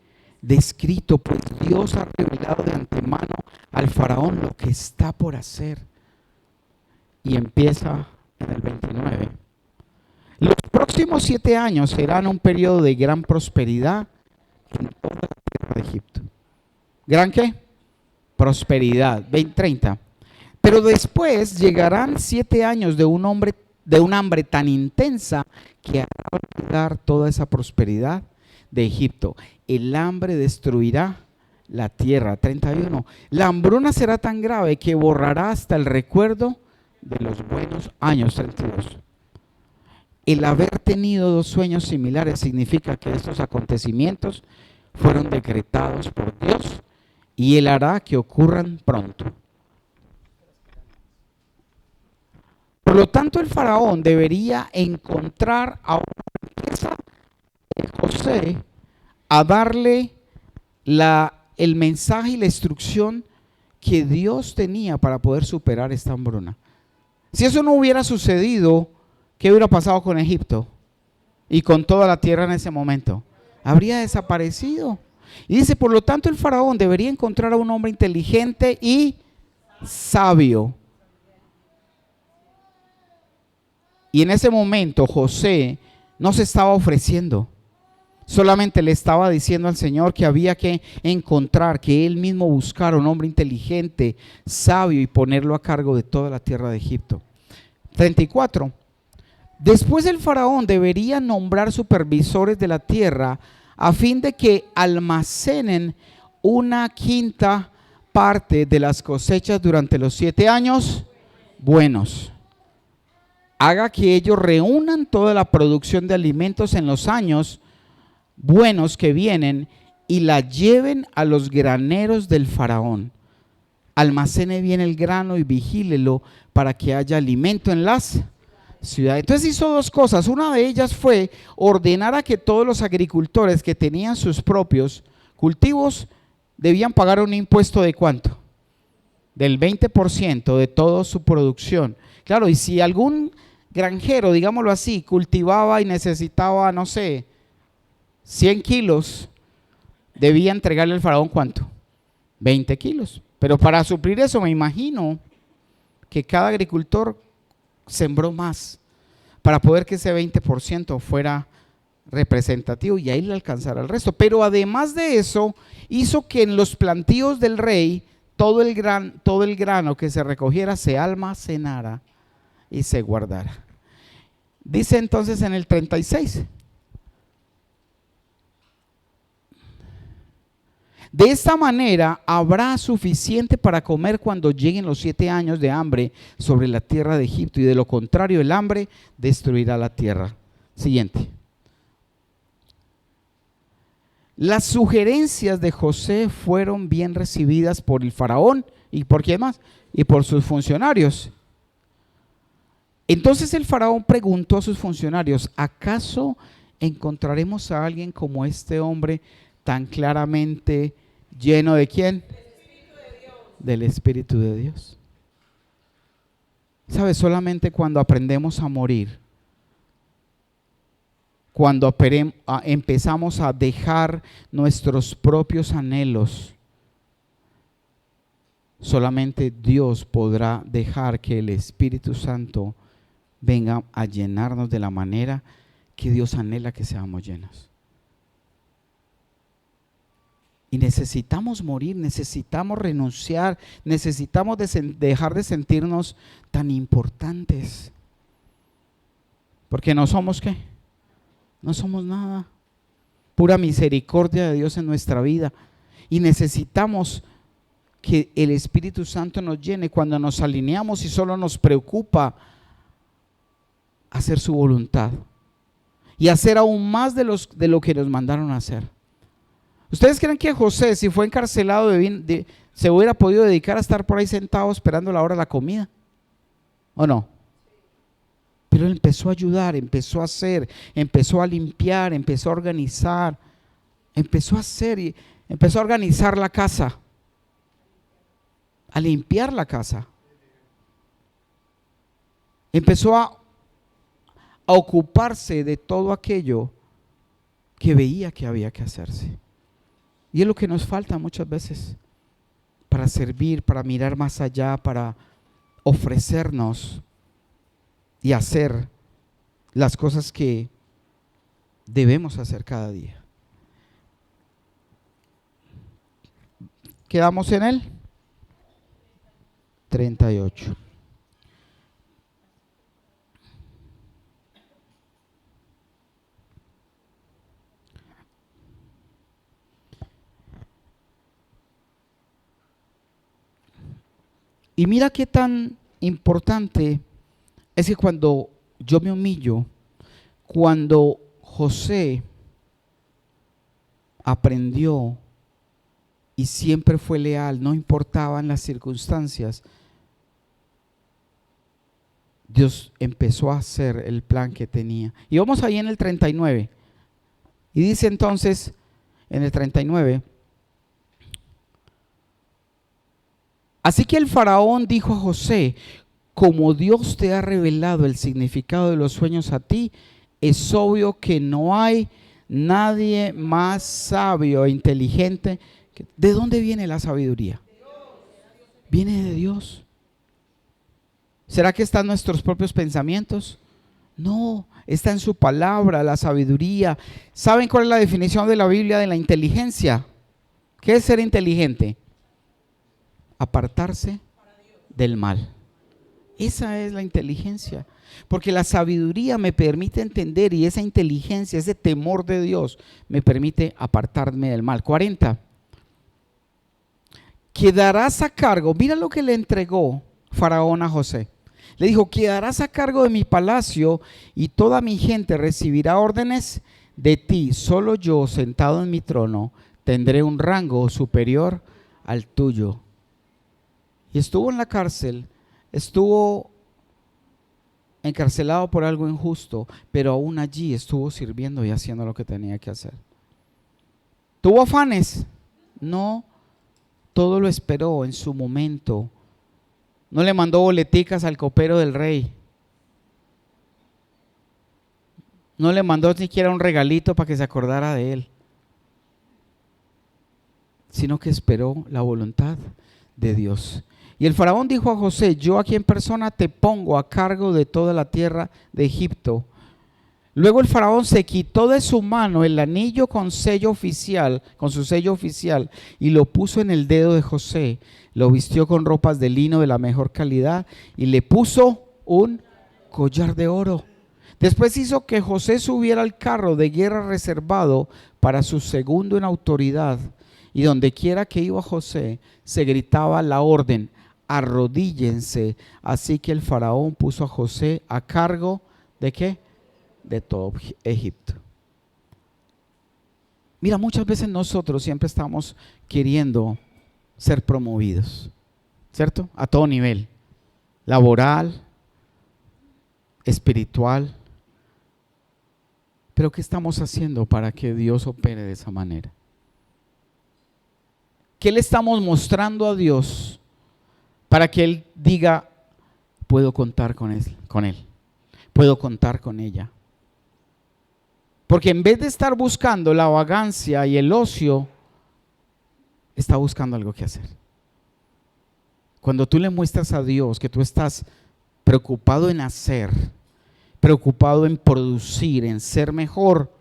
descrito, pues Dios ha revelado de antemano al faraón lo que está por hacer. Y empieza en el 29. Los próximos 7 años serán un periodo de gran prosperidad en toda la tierra de Egipto. ¿Gran qué? Prosperidad. 30. Pero después llegarán 7 años de un hambre tan intensa que hará olvidar toda esa prosperidad de Egipto. El hambre destruirá la tierra. 31. La hambruna será tan grave que borrará hasta el recuerdo de los buenos años. 32. El haber tenido 2 sueños similares significa que estos acontecimientos fueron decretados por Dios y Él hará que ocurran pronto. Por lo tanto, el faraón debería encontrar a una empresa de José a darle el mensaje y la instrucción que Dios tenía para poder superar esta hambruna. Si eso no hubiera sucedido, ¿qué hubiera pasado con Egipto y con toda la tierra en ese momento? Habría desaparecido. Y dice, por lo tanto, el faraón debería encontrar a un hombre inteligente y sabio. Y en ese momento José no se estaba ofreciendo, solamente le estaba diciendo al Señor que había que encontrar, que él mismo buscara un hombre inteligente, sabio y ponerlo a cargo de toda la tierra de Egipto. 34. Después el faraón debería nombrar supervisores de la tierra a fin de que almacenen 1/5 parte de las cosechas durante los 7 años buenos. Haga que ellos reúnan toda la producción de alimentos en los años buenos que vienen y la lleven a los graneros del faraón. Almacene bien el grano y vigílelo para que haya alimento en las ciudades. Entonces hizo 2 cosas. Una de ellas fue ordenar a que todos los agricultores que tenían sus propios cultivos debían pagar un impuesto ¿de cuánto? Del 20% de toda su producción. Claro, y si algún granjero, digámoslo así, cultivaba y necesitaba, no sé, 100 kilos, debía entregarle al faraón ¿cuánto? 20 kilos. Pero para suplir eso me imagino que cada agricultor sembró más para poder que ese 20% fuera representativo y ahí le alcanzara el resto. Pero además de eso, hizo que en los plantíos del rey todo el grano que se recogiera se almacenara y se guardara. Dice entonces en el 36. De esta manera habrá suficiente para comer cuando lleguen los 7 años de hambre sobre la tierra de Egipto, y de lo contrario el hambre destruirá la tierra. Siguiente. Las sugerencias de José fueron bien recibidas por el faraón y por quién más, y por sus funcionarios. Entonces el faraón preguntó a sus funcionarios: ¿acaso encontraremos a alguien como este hombre tan claramente lleno de quién? Del Espíritu de Dios. ¿Sabes? Solamente cuando aprendemos a morir, cuando empezamos a dejar nuestros propios anhelos, solamente Dios podrá dejar que el Espíritu Santo venga a llenarnos de la manera que Dios anhela que seamos llenos. Y necesitamos morir, necesitamos renunciar, necesitamos dejar de sentirnos tan importantes. Porque no somos ¿qué? No somos nada. Pura misericordia de Dios en nuestra vida. Y necesitamos que el Espíritu Santo nos llene cuando nos alineamos y solo nos preocupa hacer su voluntad y hacer aún más de lo que nos mandaron a hacer. ¿Ustedes creen que José, si fue encarcelado, se hubiera podido dedicar a estar por ahí sentado esperando la hora de la comida? ¿O no? Pero él empezó a ayudar, empezó a hacer, empezó a limpiar, empezó a organizar, empezó a hacer y empezó a organizar la casa, a limpiar la casa. Empezó a ocuparse de todo aquello que veía que había que hacerse. Y es lo que nos falta muchas veces para servir, para mirar más allá, para ofrecernos y hacer las cosas que debemos hacer cada día. ¿Quedamos en él? 38. Y mira qué tan importante es que cuando yo me humillo, cuando José aprendió y siempre fue leal, no importaban las circunstancias, Dios empezó a hacer el plan que tenía. Y vamos ahí en el 39. Y dice entonces, en el 39, así que el faraón dijo a José: como Dios te ha revelado el significado de los sueños a ti, es obvio que no hay nadie más sabio e inteligente. ¿De dónde viene la sabiduría? Viene de Dios. ¿Será que está en nuestros propios pensamientos? No, está en su palabra, la sabiduría. ¿Saben cuál es la definición de la Biblia de la inteligencia? ¿Qué es ser inteligente? Apartarse del mal. Esa es la inteligencia. Porque la sabiduría me permite entender, y esa inteligencia, ese temor de Dios me permite apartarme del mal. 40. Quedarás a cargo, mira lo que le entregó Faraón a José. Le dijo: quedarás a cargo de mi palacio y toda mi gente recibirá órdenes de ti. Solo yo, sentado en mi trono, tendré un rango superior al tuyo. Y estuvo en la cárcel, estuvo encarcelado por algo injusto, pero aún allí estuvo sirviendo y haciendo lo que tenía que hacer. ¿Tuvo afanes? No, todo lo esperó en su momento. No le mandó boleticas al copero del rey. No le mandó ni siquiera un regalito para que se acordara de él, sino que esperó la voluntad de Dios. Y el faraón dijo a José: yo aquí en persona te pongo a cargo de toda la tierra de Egipto. Luego el faraón se quitó de su mano el anillo con sello oficial, con su sello oficial, y lo puso en el dedo de José. Lo vistió con ropas de lino de la mejor calidad y le puso un collar de oro. Después hizo que José subiera al carro de guerra reservado para su segundo en autoridad. Y donde quiera que iba José, se gritaba la orden: arrodíllense. Así que el faraón puso a José a cargo ¿de qué? De todo Egipto. Mira, muchas veces nosotros siempre estamos queriendo ser promovidos, ¿cierto? A todo nivel, laboral, espiritual. Pero ¿qué estamos haciendo para que Dios opere de esa manera? ¿Qué le estamos mostrando a Dios para que Él diga: puedo contar con él, puedo contar con ella? Porque en vez de estar buscando la vagancia y el ocio, está buscando algo que hacer. Cuando tú le muestras a Dios que tú estás preocupado en hacer, preocupado en producir, en ser mejor,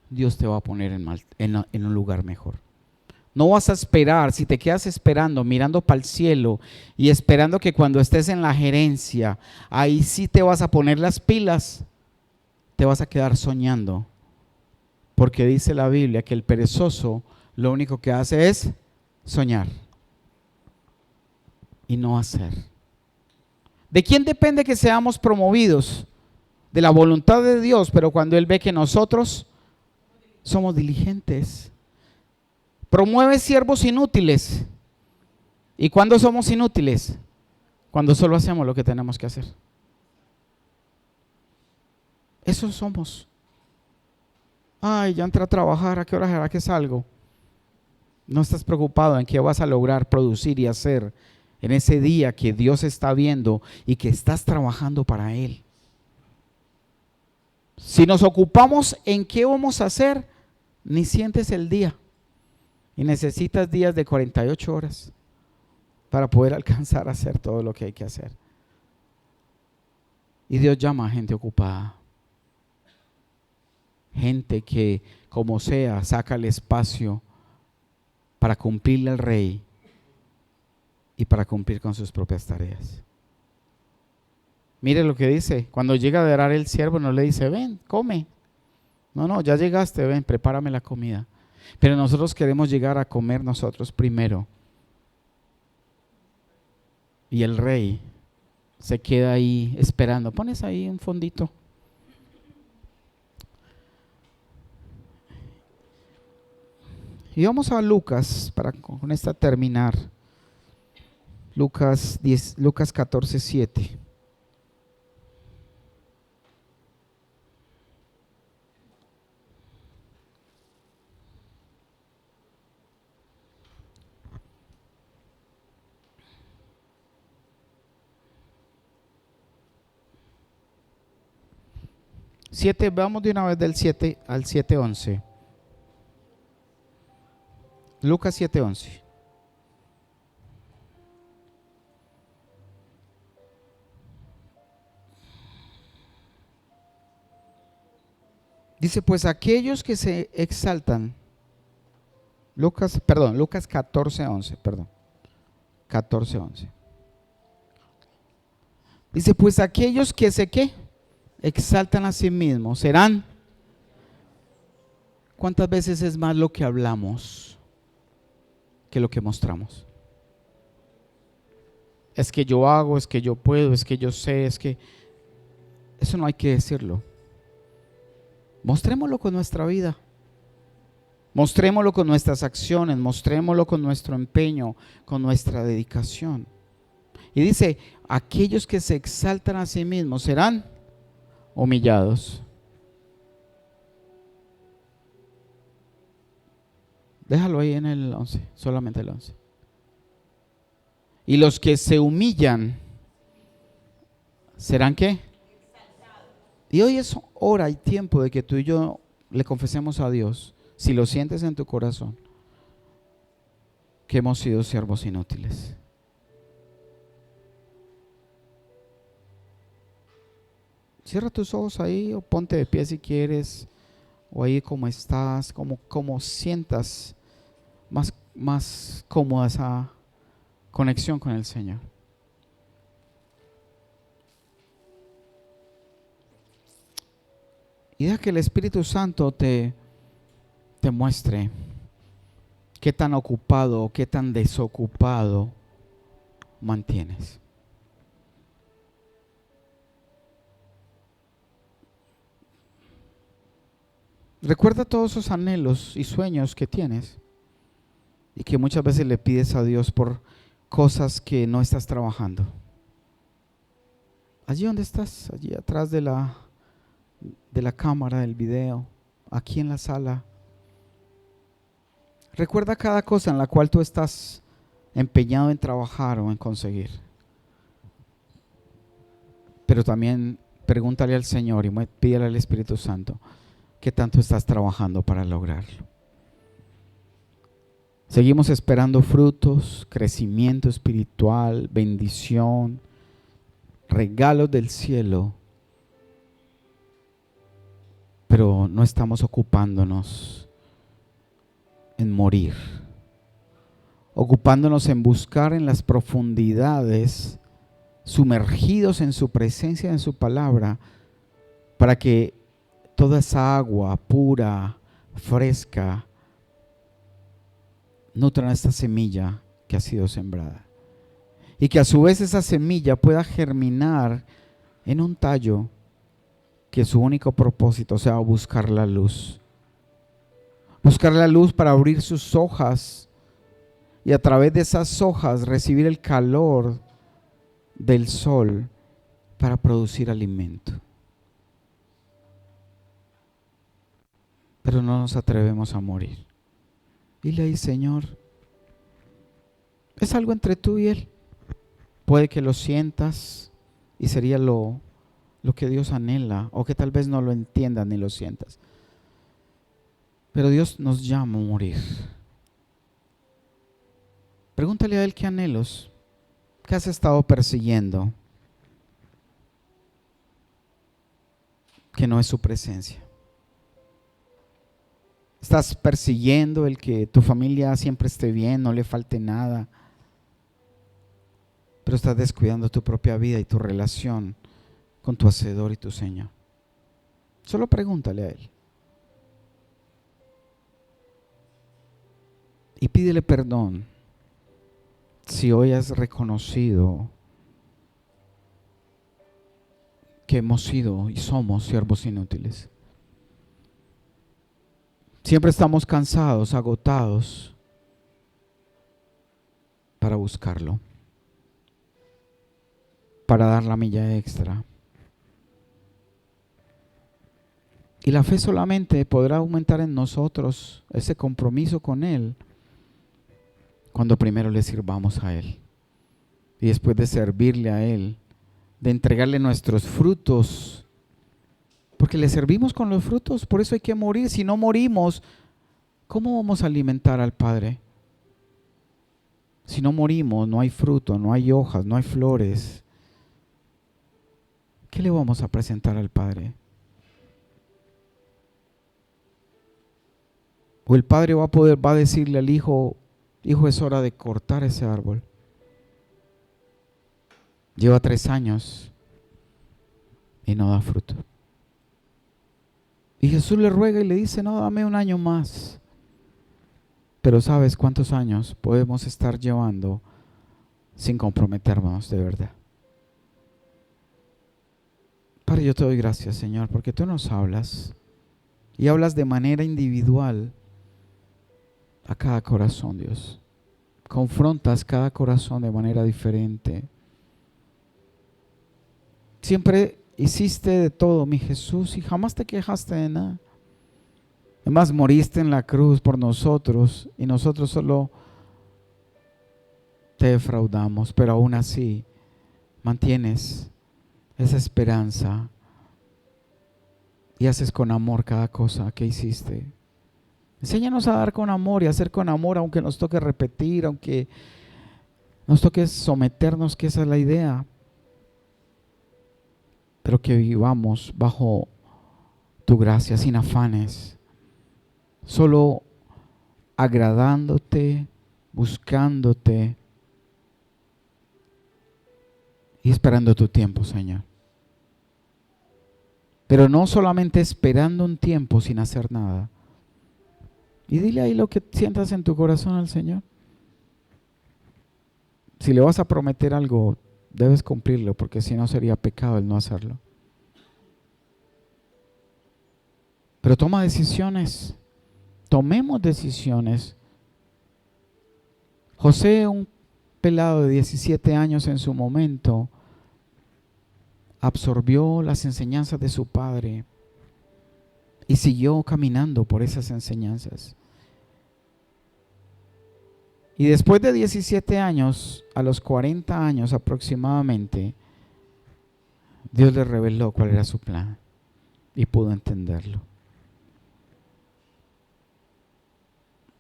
Dios te va a poner en un lugar mejor. No vas a esperar. Si te quedas esperando, mirando para el cielo y esperando que cuando estés en la gerencia, ahí sí te vas a poner las pilas, te vas a quedar soñando. Porque dice la Biblia que el perezoso lo único que hace es soñar y no hacer. ¿De quién depende que seamos promovidos? De la voluntad de Dios, pero cuando Él ve que nosotros somos diligentes, Promueve siervos inútiles. ¿Y cuándo somos inútiles? Cuando solo hacemos lo que tenemos que hacer. Eso somos. Ay, ya entré a trabajar, ¿a qué hora será que salgo? No estás preocupado en qué vas a lograr producir y hacer en ese día que Dios está viendo y que estás trabajando para Él. Si nos ocupamos en qué vamos a hacer, ni sientes el día. Y necesitas días de 48 horas para poder alcanzar a hacer todo lo que hay que hacer. Y Dios llama a gente ocupada. Gente que, como sea, saca el espacio para cumplirle al Rey y para cumplir con sus propias tareas. Mire lo que dice, cuando llega a adorar el siervo no le dice, ven, come. No, ya llegaste, ven, prepárame la comida. Pero nosotros queremos llegar a comer nosotros primero. Y el Rey se queda ahí esperando. Pones ahí un fondito. Y vamos a Lucas, para con esta terminar. Lucas 14:7. Vamos de una vez del 7 al 7:11. Lucas 7:11. Dice, pues aquellos que se exaltan, Lucas 14:11, 14:11. Dice, pues aquellos que se exaltan a sí mismos serán. ¿Cuántas veces es más lo que hablamos que lo que mostramos? Es que yo hago, es que yo puedo, es que yo sé, es que... Eso no hay que decirlo. Mostrémoslo con nuestra vida. Mostrémoslo con nuestras acciones, mostrémoslo con nuestro empeño, con nuestra dedicación. Y dice, aquellos que se exaltan a sí mismos serán humillados. Déjalo ahí en el 11, solamente el 11. Y los que se humillan, ¿serán qué? Y hoy es hora y tiempo de que tú y yo le confesemos a Dios, si lo sientes en tu corazón, que hemos sido siervos inútiles. Cierra tus ojos ahí o ponte de pie si quieres, o ahí como estás, como sientas más cómoda esa conexión con el Señor. Y deja que el Espíritu Santo te muestre qué tan ocupado o qué tan desocupado mantienes. Recuerda todos esos anhelos y sueños que tienes y que muchas veces le pides a Dios por cosas que no estás trabajando. Allí donde estás, allí atrás de la cámara, del video, aquí en la sala. Recuerda cada cosa en la cual tú estás empeñado en trabajar o en conseguir. Pero también pregúntale al Señor y pídele al Espíritu Santo qué tanto estás trabajando para lograrlo. Seguimos esperando frutos, crecimiento espiritual, bendición, regalos del cielo, pero no estamos ocupándonos en morir, ocupándonos en buscar en las profundidades, sumergidos en su presencia, en su palabra, para que toda esa agua pura, fresca, nutran esta semilla que ha sido sembrada. Y que a su vez esa semilla pueda germinar en un tallo que su único propósito sea buscar la luz Buscar la luz para abrir sus hojas y a través de esas hojas recibir el calor del sol para producir alimento. Pero no nos atrevemos a morir. Dile ahí, Señor, es algo entre tú y Él. Puede que lo sientas y sería lo que Dios anhela, o que tal vez no lo entiendas ni lo sientas. Pero Dios nos llama a morir. Pregúntale a Él qué anhelos, qué has estado persiguiendo, que no es su presencia. Estás persiguiendo el que tu familia siempre esté bien, no le falte nada, pero estás descuidando tu propia vida y tu relación con tu Hacedor y tu Señor. Solo pregúntale a Él. Y pídele perdón si hoy has reconocido que hemos sido y somos siervos inútiles. Siempre estamos cansados, agotados para buscarlo, para dar la milla extra. Y la fe solamente podrá aumentar en nosotros ese compromiso con Él cuando primero le sirvamos a Él. Y después de servirle a Él, de entregarle nuestros frutos, porque le servimos con los frutos, por eso hay que morir. Si no morimos, ¿cómo vamos a alimentar al Padre? Si no morimos, no hay fruto, no hay hojas, no hay flores. ¿Qué le vamos a presentar al Padre? O el Padre va a decirle al Hijo, Hijo, es hora de cortar ese árbol. Lleva 3 años y no da fruto. Y Jesús le ruega y le dice, no, dame 1 año más. Pero ¿sabes cuántos años podemos estar llevando sin comprometernos de verdad? Padre, yo te doy gracias, Señor, porque tú nos hablas y hablas de manera individual a cada corazón, Dios. Confrontas cada corazón de manera diferente. Siempre hiciste de todo, mi Jesús, y jamás te quejaste de nada. Además, moriste en la cruz por nosotros y nosotros solo te defraudamos, pero aún así mantienes esa esperanza y haces con amor cada cosa que hiciste. Enséñanos a dar con amor y a hacer con amor, aunque nos toque repetir, aunque nos toque someternos, que esa es la idea. Pero que vivamos bajo tu gracia, sin afanes, solo agradándote, buscándote y esperando tu tiempo, Señor. Pero no solamente esperando un tiempo sin hacer nada. Y dile ahí lo que sientas en tu corazón al Señor. Si le vas a prometer algo, debes cumplirlo, porque si no sería pecado el no hacerlo. Pero toma decisiones. Tomemos decisiones. José, un pelado de 17 años en su momento, absorbió las enseñanzas de su padre y siguió caminando por esas enseñanzas. Y después de 17 años, a los 40 años aproximadamente, Dios le reveló cuál era su plan y pudo entenderlo.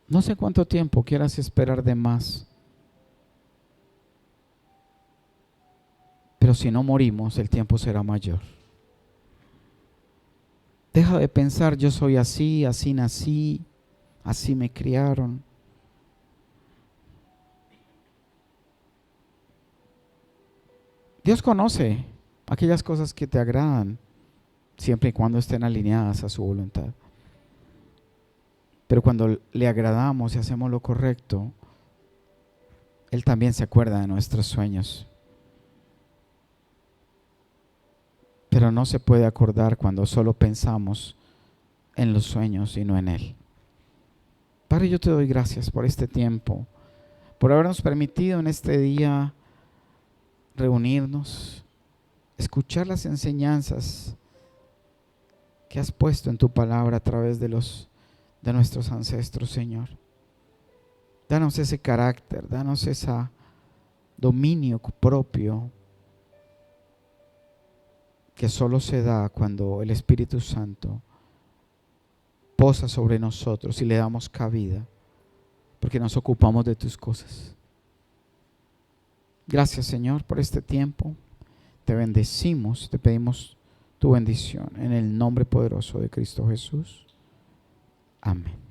No sé cuánto tiempo quieras esperar de más, pero si no morimos, el tiempo será mayor. Deja de pensar, yo soy así, así nací, así me criaron. Dios conoce aquellas cosas que te agradan, siempre y cuando estén alineadas a su voluntad. Pero cuando le agradamos y hacemos lo correcto, Él también se acuerda de nuestros sueños. Pero no se puede acordar cuando solo pensamos en los sueños y no en Él. Padre, yo te doy gracias por este tiempo, por habernos permitido en este día reunirnos, escuchar las enseñanzas que has puesto en tu palabra a través de nuestros ancestros, Señor. Danos ese carácter, danos ese dominio propio que solo se da cuando el Espíritu Santo posa sobre nosotros y le damos cabida, porque nos ocupamos de tus cosas. Gracias, Señor, por este tiempo. Te bendecimos, te pedimos tu bendición en el nombre poderoso de Cristo Jesús. Amén.